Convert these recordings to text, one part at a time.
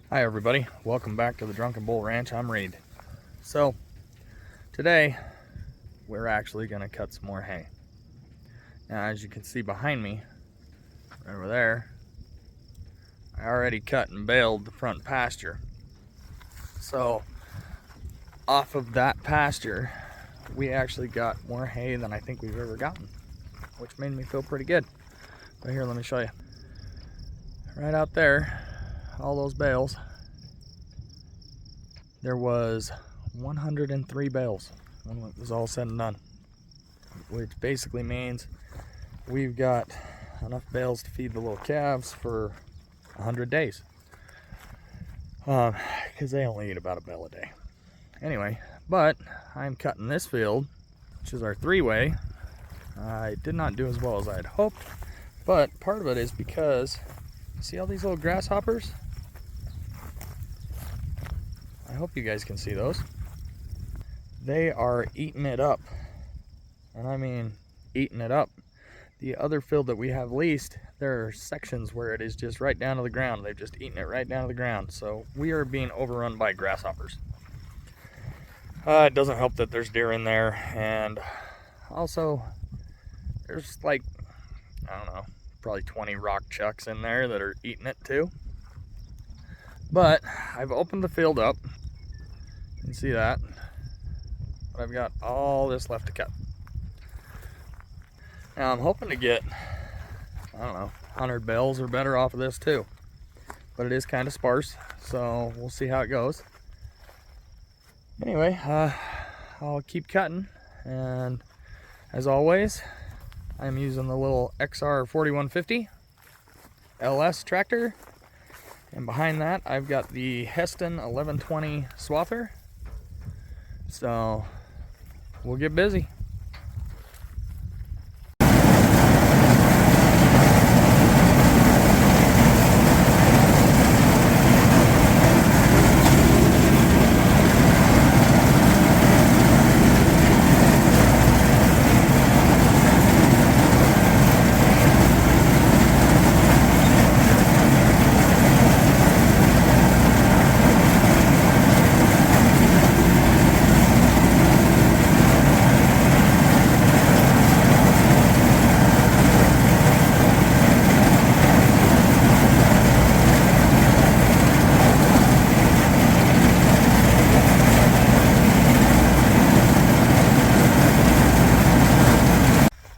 Hi everybody, welcome back to the Drunken Bull Ranch. I'm Reed. So today we're actually going to cut some more hay. Now as you can see behind me, right over there, I already cut and baled the front pasture. So off of that pasture we actually got more hay than I think we've ever gotten, which made me feel pretty good. But here, let me show you. Right out there, all those bales, there was 103 bales when it was all said and done, which basically means we've got enough bales to feed the little calves for 100 days, because they only eat about a bale a day anyway. But I'm cutting this field, which is our three-way. I did not do as well as I had hoped, but part of it is because, see all these little grasshoppers? I hope you guys can see those. They are eating it up, and I mean eating it up. The other field that we have leased, there are sections where it is just right down to the ground. They've just eaten it right down to the ground. So we are being overrun by grasshoppers. It doesn't help that there's deer in there, and also there's like, I don't know, probably 20 rock chucks in there that are eating it too. But I've opened the field up. You can see that. But I've got all this left to cut. Now I'm hoping to get, I don't know, 100 bales or better off of this too. But it is kind of sparse, so we'll see how it goes. Anyway, I'll keep cutting, and as always, I'm using the little XR 4150 LS tractor, and behind that I've got the Hesston 1120 swather. So we'll get busy.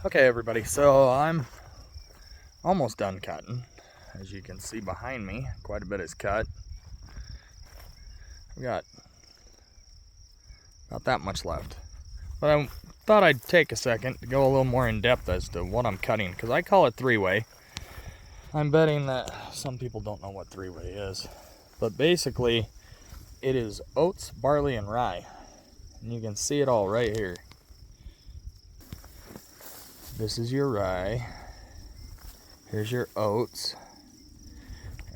Okay everybody, so I'm almost done cutting. As you can see behind me, quite a bit is cut. We got not that much left. But I thought I'd take a second to go a little more in depth as to what I'm cutting, because I call it three-way. I'm betting that some people don't know what three-way is. But basically, it is oats, barley, and rye. And you can see it all right here. This is your rye, here's your oats,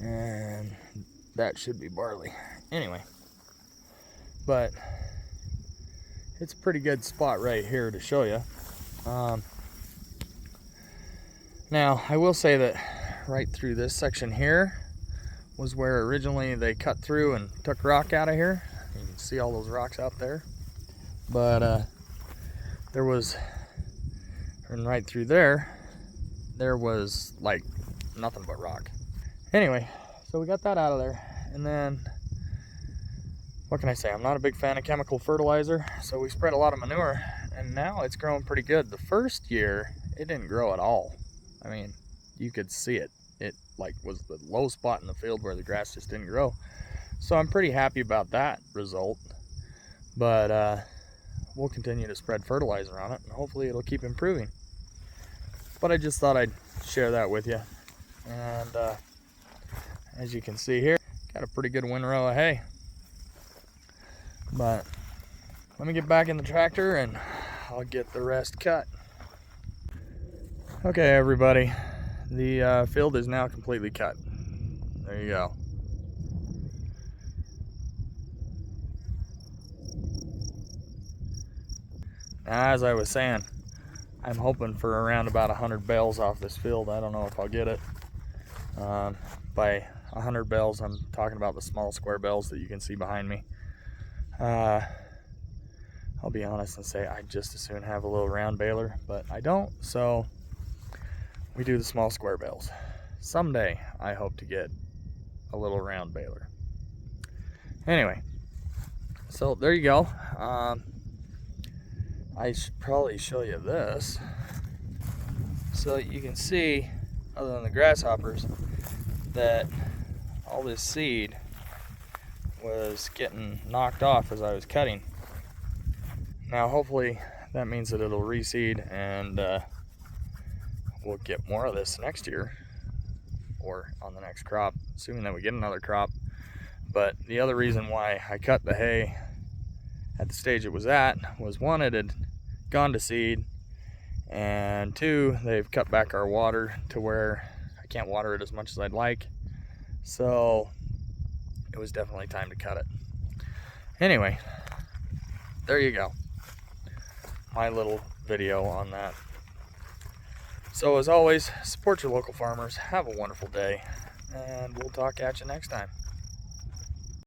and that should be barley. Anyway, but it's a pretty good spot right here to show you. Now, I will say that right through this section here was where originally they cut through and took rock out of here. You can see all those rocks out there. But there was, and right through there was like nothing but rock. Anyway, so we got that out of there, and then what can I say? I'm not a big fan of chemical fertilizer, so we spread a lot of manure, and now it's growing pretty good. The first year it didn't grow at all. I mean, you could see it. It like was the low spot in the field where the grass just didn't grow. So I'm pretty happy about that result. But we'll continue to spread fertilizer on it, and hopefully it'll keep improving. But I just thought I'd share that with you. And as you can see here, got a pretty good windrow of hay. But let me get back in the tractor and I'll get the rest cut. Okay everybody, the field is now completely cut. There you go. Now, as I was saying, I'm hoping for around about 100 bales off this field. I don't know if I'll get it. By 100 bales. I'm talking about the small square bales that you can see behind me. I'll be honest and say I'd just as soon have a little round baler, but I don't, so we do the small square bales. Someday I hope to get a little round baler. Anyway, so there you go. I should probably show you this so that you can see, other than the grasshoppers, that all this seed was getting knocked off as I was cutting. Now hopefully that means that it'll reseed and we'll get more of this next year or on the next crop, assuming that we get another crop. But the other reason why I cut the hay at the stage it was at was, one, it had gone to seed, and two, they've cut back our water to where I can't water it as much as I'd like. So it was definitely time to cut it. Anyway, there you go. My little video on that. So as always, support your local farmers. Have a wonderful day, and we'll talk at you next time.